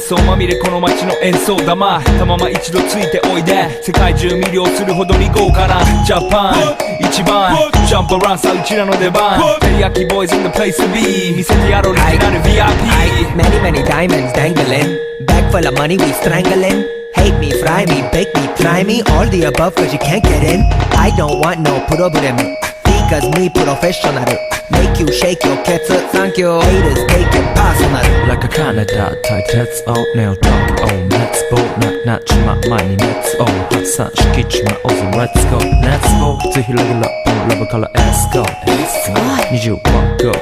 想まみれこの街の演奏玉たまま一度ついておいで世界中魅了するほどに豪華なジャパン一番ジャンプアランさうちらの出番テリヤキボーイズ in the place to be 見せてやろうオリジナル VIP Many many diamonds dangling Bag full of money we strangling Hate me, fry me, bake me, try me All the above cause you can't get in I don't want no problem Because me professional Make you shake your cats Thank you Haters take it personal Like a Canada 対鉄をネオドッグ Oh let's go なちま前に熱を発散しきちまおうぜ Let's go Let's go ぜひレギュラーラブから Let's go 25号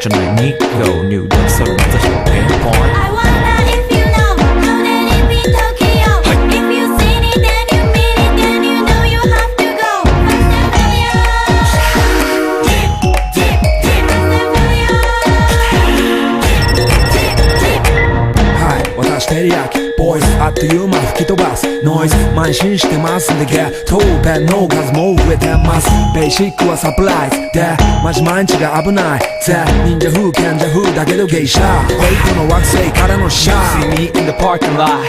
じゃない2号入力それ目指してピンポイント I wonder if you know How let it be Tokyo If you seen it then you mean it Then you know you have to go私テリヤキボイスあっという間吹き飛ばすノイズ慢心してますんでゲットペンの数も増えてますベーシックはサプライズでマジ毎日が危ないぜ忍者風賢者風だけど芸者フェイクの惑星からのシャ See me in the parking lot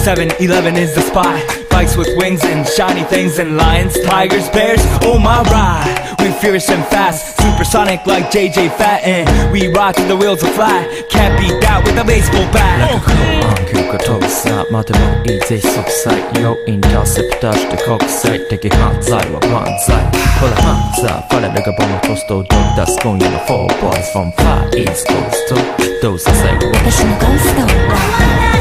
7-Eleven is the spot Bikes with wings and shiny things and lions, tigers, bears, oh my ride We fierce and fast, supersonic like JJ Fatten We ride till the wheels are flat, can't beat that with a baseball bat なんか不安休暇飛ぶさまでもいいぜ即歳よインターセプターして国際的犯罪は万歳ほらハンザーファレルがボムポストを取り出す今夜の4 boys from far east coast どうさせる私のゴースト